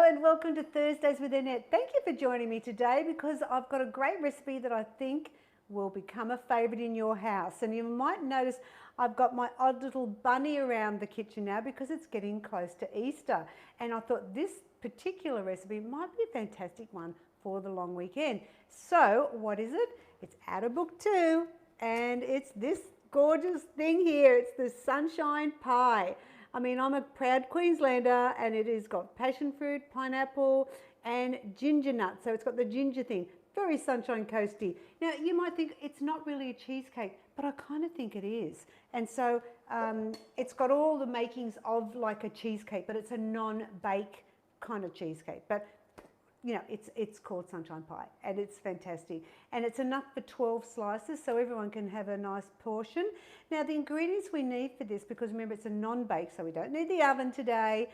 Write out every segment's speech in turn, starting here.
and welcome to Thursdays with Annette. Thank you for joining me today because I've got a great recipe that I think will become a favourite in your house. And you might notice I've got my odd little bunny around the kitchen now because it's getting close to Easter. And I thought this particular recipe might be a fantastic one for the long weekend. So what is it? It's out of book 2 and it's this gorgeous thing here. It's the sunshine pie. I mean, I'm a proud Queenslander and it has got passion fruit, pineapple and ginger nuts. So it's got the ginger thing, very sunshine coasty. Now you might think it's not really a cheesecake, but I kind of think it is. And so it's got all the makings of like a cheesecake, but it's a non-bake kind of cheesecake. But you know, it's called sunshine pie and it's fantastic. And it's enough for 12 slices so everyone can have a nice portion. Now the ingredients we need for this, because remember it's a non-bake, so we don't need the oven today.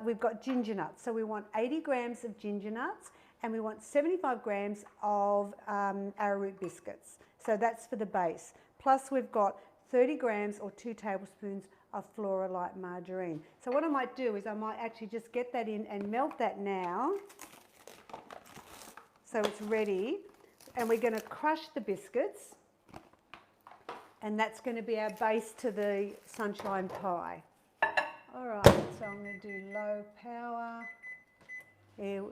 We've got ginger nuts. So we want 80 grams of ginger nuts and we want 75 grams of arrowroot biscuits. So that's for the base. Plus we've got 30 grams or 2 tablespoons of Flora Light margarine. So what I might do is I might actually just get that in and melt that now. So it's ready, and we're going to crush the biscuits, and that's going to be our base to the sunshine pie. All right, so I'm going to do low power. There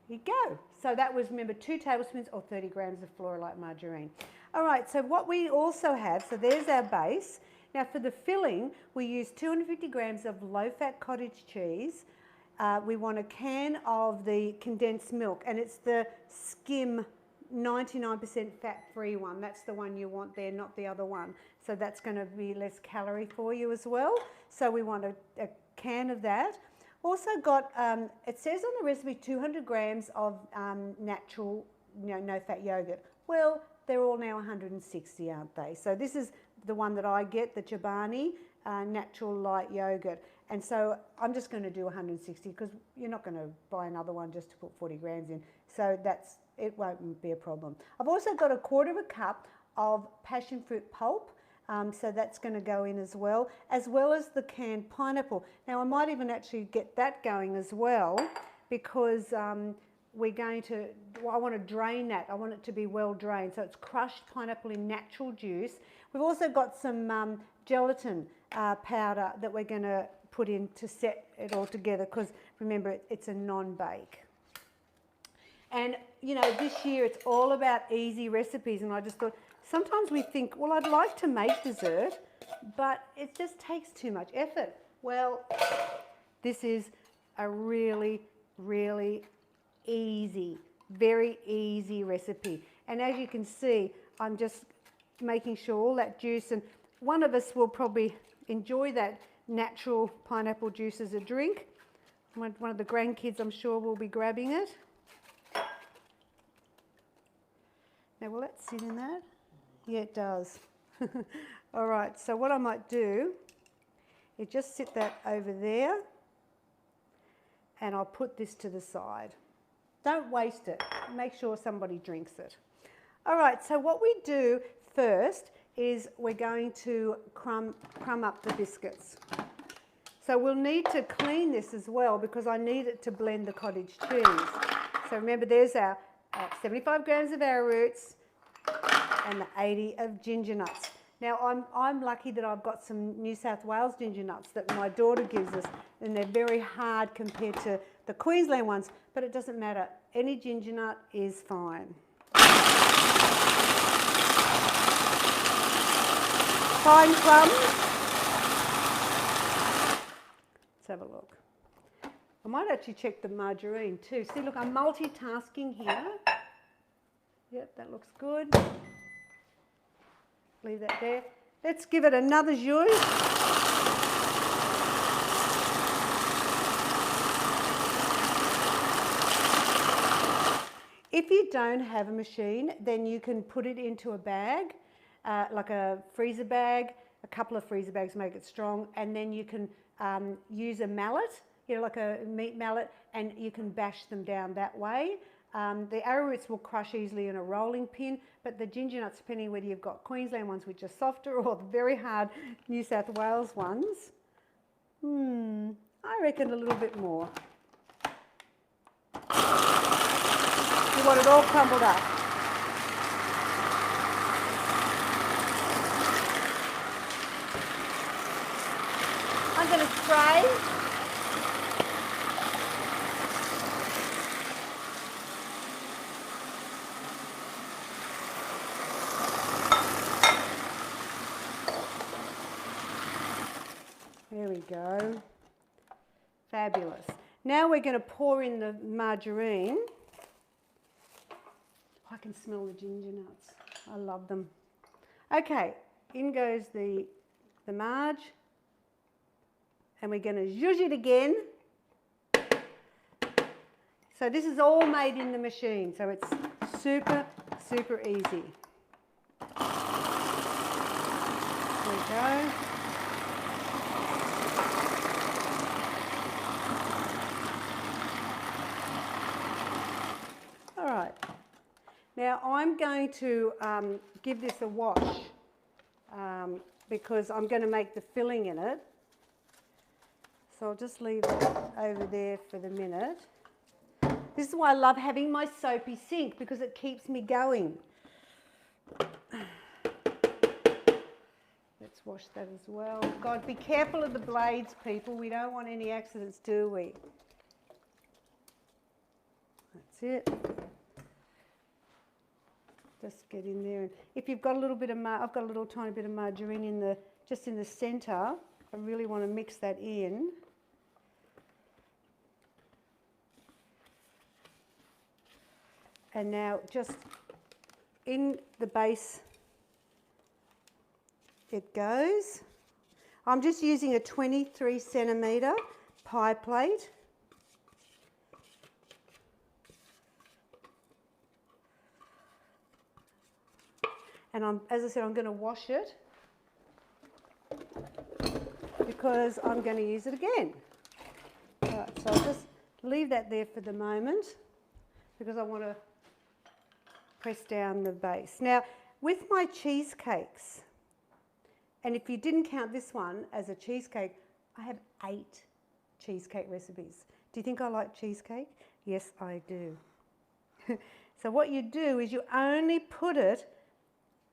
we go. So that was, remember, 2 tablespoons or 30 grams of Flora Light margarine. All right, so what we also have, so there's our base. Now for the filling, we use 250 grams of low-fat cottage cheese. We want a can of the condensed milk, and it's the skim 99% fat-free one. That's the one you want there, not the other one. So that's going to be less calorie for you as well. So we want a can of that. Also got, it says on the recipe 200 grams of natural, no-fat yogurt. Well, they're all now 160, aren't they? So this is the one that I get, the Chobani natural light yogurt. And so I'm just going to do 160 because you're not going to buy another one just to put 40 grams in. So it won't be a problem. I've also got 1/4 cup of passion fruit pulp. So that's going to go in as well as the canned pineapple. Now I might even actually get that going as well because we're going to, I want to drain that. I want it to be well drained. So it's crushed pineapple in natural juice. We've also got some gelatin powder that we're going to put in to set it all together because remember it's a non-bake. And you know, this year it's all about easy recipes, and I just thought sometimes we think, well, I'd like to make dessert, but it just takes too much effort. Well, this is a really, really easy, very easy recipe. And as you can see, I'm just making sure all that juice, and one of us will probably enjoy that natural pineapple juice as a drink. One of the grandkids, I'm sure, will be grabbing it. Now, will that sit in that? Yeah, it does. All right, so what I might do is just sit that over there and I'll put this to the side. Don't waste it. Make sure somebody drinks it. All right, so what we do first is we're going to crumb up the biscuits. So we'll need to clean this as well because I need it to blend the cottage cheese. So remember, there's our 75 grams of arrowroots and the 80 of ginger nuts. Now I'm lucky that I've got some New South Wales ginger nuts that my daughter gives us, and they're very hard compared to the Queensland ones, but it doesn't matter. Any ginger nut is fine. Fine crumbs. Let's have a look. I might actually check the margarine too. See, look, I'm multitasking here. Yep, that looks good. Leave that there. Let's give it another zhuzh. If you don't have a machine, then you can put it into a bag, like a freezer bag. A couple of freezer bags make it strong, and then you can use a mallet, like a meat mallet, and you can bash them down that way. The arrowroots will crush easily in a rolling pin, but the ginger nuts, depending whether you've got Queensland ones which are softer or the very hard New South Wales ones, I reckon a little bit more. want it all crumbled up. I'm going to spray. There we go. Fabulous. Now we're going to pour in the margarine. I can smell the ginger nuts. I love them. Okay, in goes the marge. And we're going to zhuzh it again. So this is all made in the machine, so it's super, super easy. There we go. All right. Now I'm going to give this a wash because I'm going to make the filling in it. So I'll just leave it over there for the minute. This is why I love having my soapy sink, because it keeps me going. Let's wash that as well. God, be careful of the blades, people. We don't want any accidents, do we? That's it. Just get in there. And if you've got a little bit of, I've got a little tiny bit of margarine in the, just in the centre. I really want to mix that in. And now just in the base it goes. I'm just using a 23 centimetre pie plate. And as I said, I'm going to wash it because I'm going to use it again. Right, so I'll just leave that there for the moment because I want to press down the base. Now, with my cheesecakes, and if you didn't count this one as a cheesecake, I have 8 cheesecake recipes. Do you think I like cheesecake? Yes, I do. So what you do is you only put it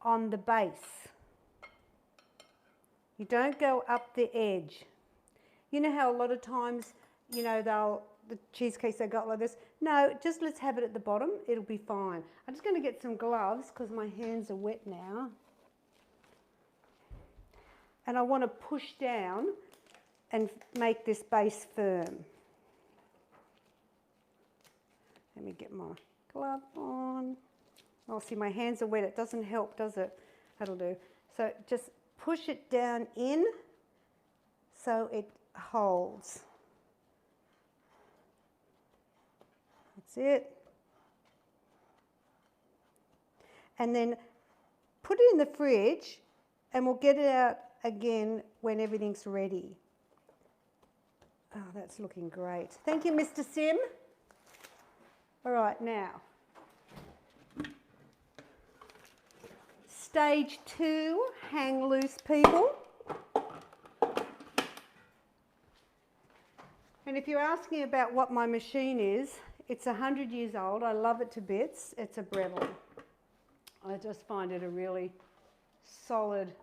on the base. You don't go up the edge. You know how a lot of times, you know, the cheesecakes they got like this. No, just let's have it at the bottom. It'll be fine. I'm just going to get some gloves because my hands are wet now. And I want to push down and make this base firm. Let me get my glove on. Oh, see, my hands are wet. It doesn't help, does it? That'll do. So just push it down in so it holds. That's it. And then put it in the fridge and we'll get it out again when everything's ready. Oh, that's looking great. Thank you, Mr. Sym. All right, now. Stage 2, hang loose, people. And if you're asking about what my machine is, it's 100 years old. I love it to bits. It's a Breville. I just find it a really solid,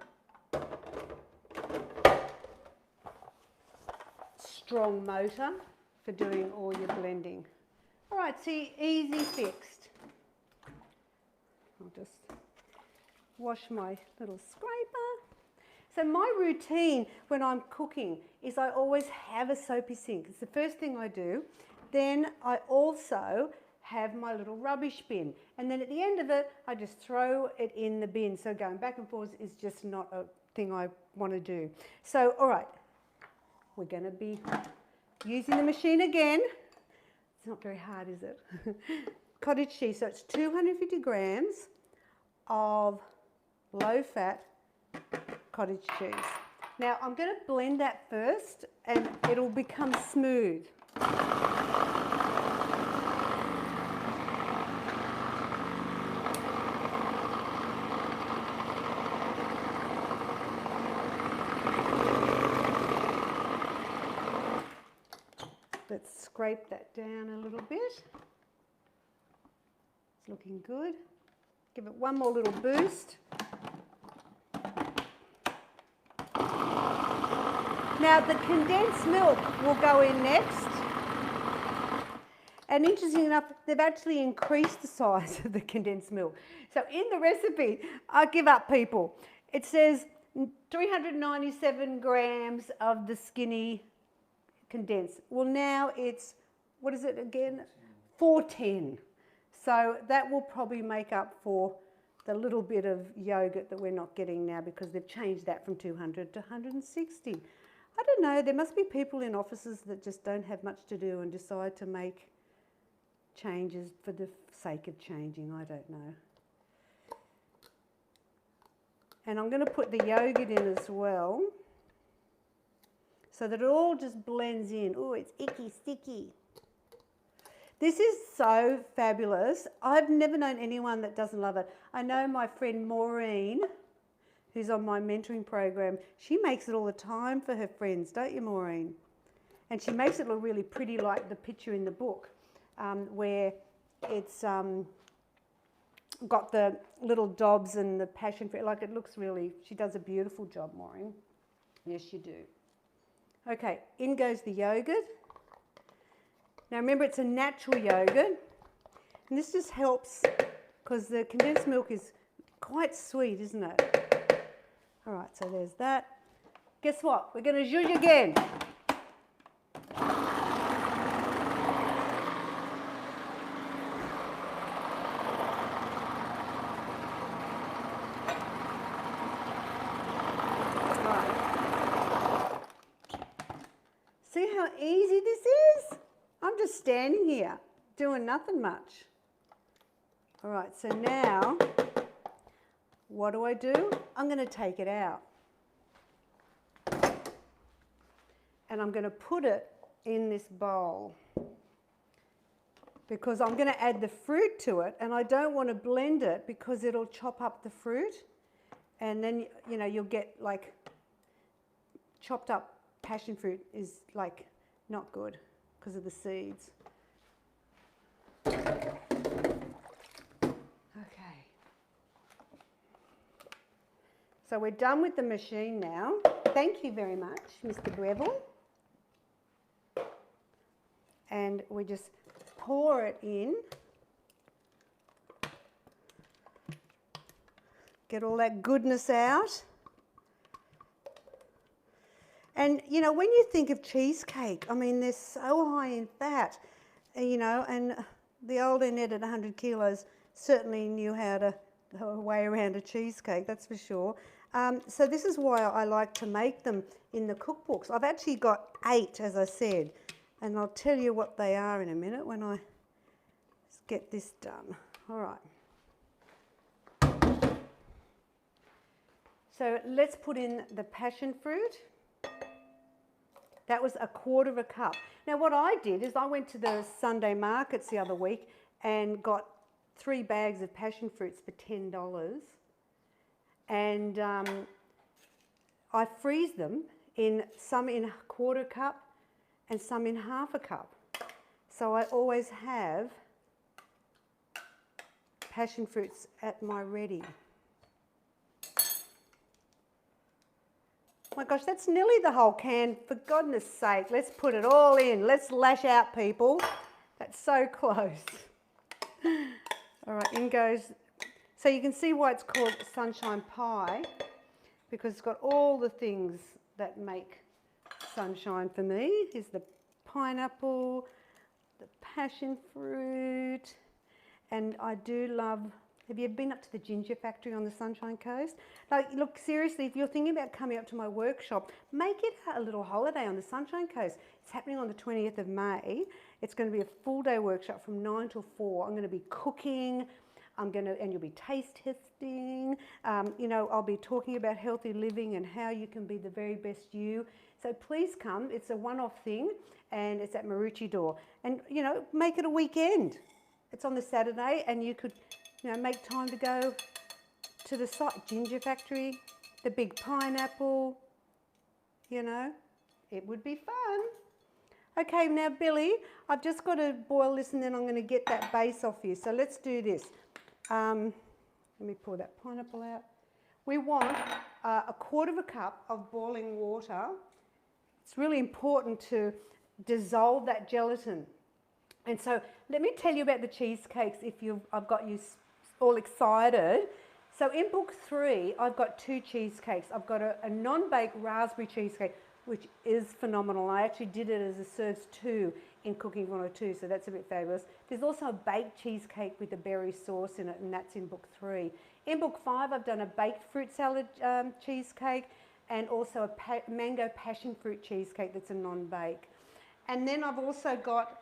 strong motor for doing all your blending. All right, see, easy fixed. I'll just wash my little scraper. So my routine when I'm cooking is I always have a soapy sink. It's the first thing I do. Then I also have my little rubbish bin. And then at the end of it, I just throw it in the bin. So going back and forth is just not a thing I want to do. So, all right, we're going to be using the machine again. It's not very hard, is it? Cottage cheese. So it's 250 grams of low-fat cottage cheese. Now I'm going to blend that first and it'll become smooth. Let's scrape that down a little bit. It's looking good. Give it one more little boost. Now the condensed milk will go in next. And interesting enough, they've actually increased the size of the condensed milk. So in the recipe, I give up, people. It says 397 grams of the skinny condensed. Well, now it's, what is it again? 410. So that will probably make up for the little bit of yogurt that we're not getting now because they've changed that from 200 to 160. I don't know, there must be people in offices that just don't have much to do and decide to make changes for the sake of changing, I don't know. And I'm going to put the yogurt in as well so that it all just blends in. Oh, it's icky, sticky. This is so fabulous. I've never known anyone that doesn't love it. I know my friend Maureen, who's on my mentoring program, she makes it all the time for her friends, don't you, Maureen? And she makes it look really pretty like the picture in the book, where it's got the little dobs and the passion fruit. Like, it looks really, she does a beautiful job, Maureen. Yes, you do. Okay, in goes the yogurt. Now remember, it's a natural yogurt, and this just helps because the condensed milk is quite sweet, isn't it? All right, so there's that. Guess what? We're going to zhuzh again. Right. See how easy this is? I'm just standing here doing nothing much. All right, so now what do? I'm going to take it out. And I'm going to put it in this bowl because I'm going to add the fruit to it, and I don't want to blend it because it'll chop up the fruit, and then, you know, you'll get like chopped up passion fruit is like not good because of the seeds. Okay. So we're done with the machine now. Thank you very much, Mr. Breville. And we just pour it in. Get all that goodness out. And, you know, when you think of cheesecake, I mean, they're so high in fat, you know, and the old Annette at 100 kilos certainly knew how to weigh around a cheesecake, that's for sure. So this is why I like to make them in the cookbooks. I've actually got 8, as I said, and I'll tell you what they are in a minute when I get this done. All right. So let's put in the passion fruit. That was 1/4 cup. Now what I did is I went to the Sunday markets the other week and got 3 bags of passion fruits for $10. And I freeze them in some in 1/4 cup and some in 1/2 cup. So I always have passion fruits at my ready. Oh my gosh, that's nearly the whole can. For goodness sake, let's put it all in. Let's lash out, people. That's so close. All right, in goes. So you can see why it's called sunshine pie, because it's got all the things that make sunshine for me. Here's the pineapple, the passion fruit, and I do love, have you ever been up to the ginger factory on the Sunshine Coast? Like, look, seriously, if you're thinking about coming up to my workshop, make it a little holiday on the Sunshine Coast. It's happening on the 20th of May. It's going to be a full day workshop from 9 till 4. I'm going to be cooking. And you'll be taste testing. You know, I'll be talking about healthy living and how you can be the very best you. So please come. It's a one-off thing, and it's at Maroochydore. And, you know, make it a weekend. It's on the Saturday, and you could, you know, make time to go to the site, Ginger Factory, the big pineapple, you know. It would be fun. Okay, now Billy, I've just got to boil this and then I'm going to get that base off you. So let's do this. Let me pour that pineapple out. We want a quarter of a cup of boiling water. It's really important to dissolve that gelatin. And so let me tell you about the cheesecakes if I've got you all excited. So in book 3, I've got 2 cheesecakes. I've got a non-baked raspberry cheesecake, which is phenomenal. I actually did it as a serves 2 in Cooking 102, so that's a bit fabulous. There's also a baked cheesecake with a berry sauce in it, and that's in book 3. In book 5, I've done a baked fruit salad cheesecake and also a mango passion fruit cheesecake that's a non-bake. And then I've also got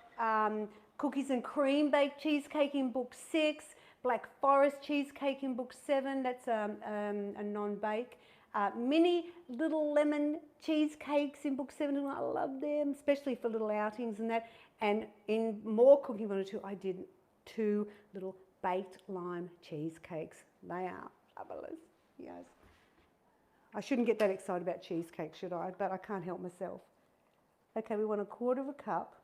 cookies and cream baked cheesecake in book 6, Black Forest cheesecake in book 7, that's a non-bake. Mini little lemon cheesecakes in book 7, and I love them, especially for little outings and that. And in more Cooking 102, I did 2 little baked lime cheesecakes. They are fabulous, yes. I shouldn't get that excited about cheesecake, should I? But I can't help myself. Okay, we want a quarter of a cup.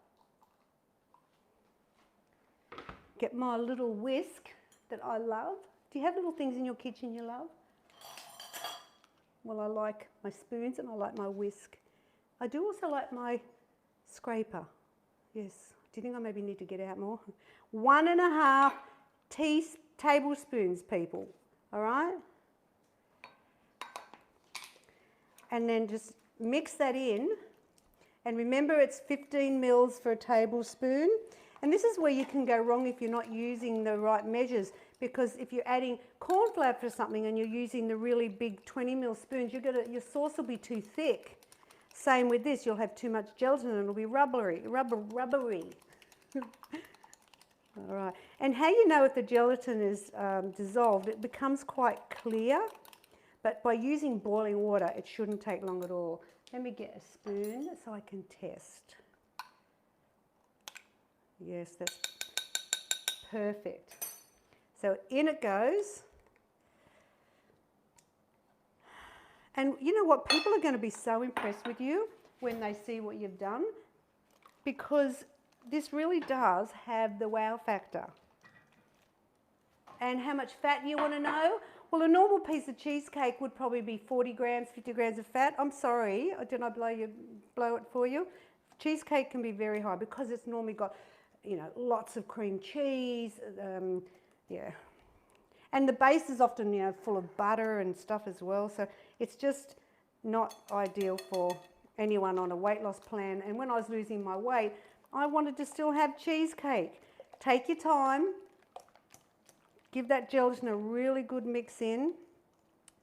Get my little whisk that I love. Do you have little things in your kitchen you love? Well, I like my spoons and I like my whisk. I do also like my scraper. Yes. Do you think I maybe need to get out more? 1.5 tablespoons, people. All right? And then just mix that in. And remember, it's 15 mils for a tablespoon. And this is where you can go wrong if you're not using the right measures, because if you're adding corn flour for something and you're using the really big 20 mil spoons, your sauce will be too thick. Same with this, you'll have too much gelatin and it'll be rubbery. All right, and how you know if the gelatin is dissolved, it becomes quite clear, but by using boiling water, it shouldn't take long at all. Let me get a spoon so I can test. Yes, that's perfect. So in it goes. And you know what? People are going to be so impressed with you when they see what you've done, because this really does have the wow factor. And how much fat you want to know? Well, a normal piece of cheesecake would probably be 40 grams, 50 grams of fat. I'm sorry, did I blow it for you? Cheesecake can be very high because it's normally got, you know, lots of cream cheese, yeah. And the base is often, you know, full of butter and stuff as well. So it's just not ideal for anyone on a weight loss plan. And when I was losing my weight, I wanted to still have cheesecake. Take your time. Give that gelatin a really good mix in.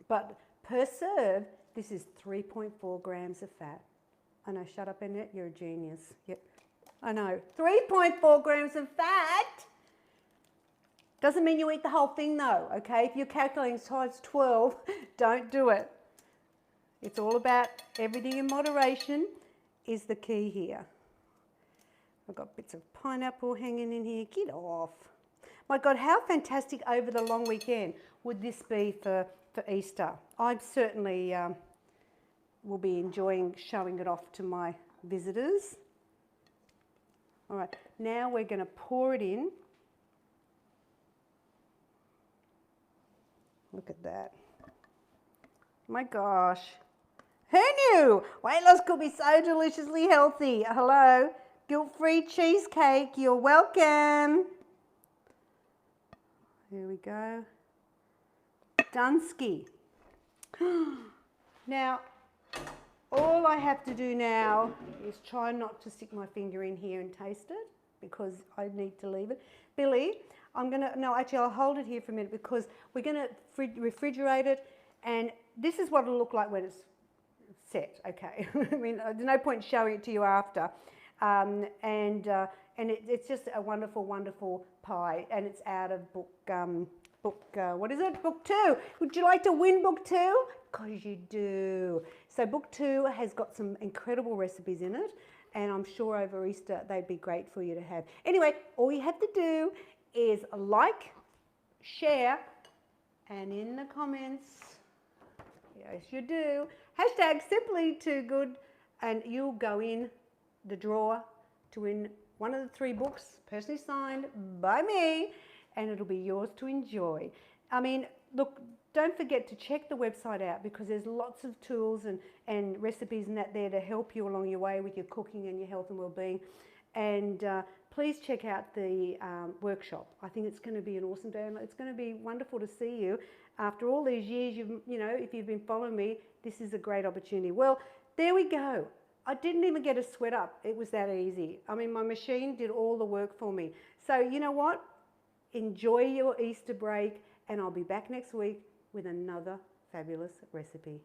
But per serve, this is 3.4 grams of fat. I know, shut up, Annette, you're a genius. Yep. I know, 3.4 grams of fat. Doesn't mean you eat the whole thing though, okay? If you're calculating times 12, don't do it. It's all about everything in moderation is the key here. I've got bits of pineapple hanging in here. Get off. My God, how fantastic over the long weekend would this be for Easter? I certainly will be enjoying showing it off to my visitors. All right, now we're going to pour it in. Look at that. My gosh. Who knew? Weight loss could be so deliciously healthy. Hello, guilt-free cheesecake. You're welcome. Here we go. Dunsky. Now, all I have to do now is try not to stick my finger in here and taste it, because I need to leave it. Billy, I'll hold it here for a minute, because we're going to refrigerate it, and this is what it'll look like when it's set, okay? I mean, there's no point showing it to you after. It's just a wonderful, wonderful pie, and it's out of book, what is it? Book 2. Would you like to win book 2? Because you do. So book 2 has got some incredible recipes in it, and I'm sure over Easter they'd be great for you to have. Anyway, all you have to do is like, share, and in the comments, yes you do, #Simply Too Good, and you'll go in the drawer to win one of the 3 books, personally signed by me, and it'll be yours to enjoy. I mean, look, don't forget to check the website out because there's lots of tools and recipes and that there to help you along your way with your cooking and your health and well-being. And please check out the workshop. I think it's going to be an awesome day, and it's going to be wonderful to see you. After all these years, you know, if you've been following me, this is a great opportunity. Well, there we go. I didn't even get a sweat up. It was that easy. I mean, my machine did all the work for me. So you know what? Enjoy your Easter break, and I'll be back next week with another fabulous recipe.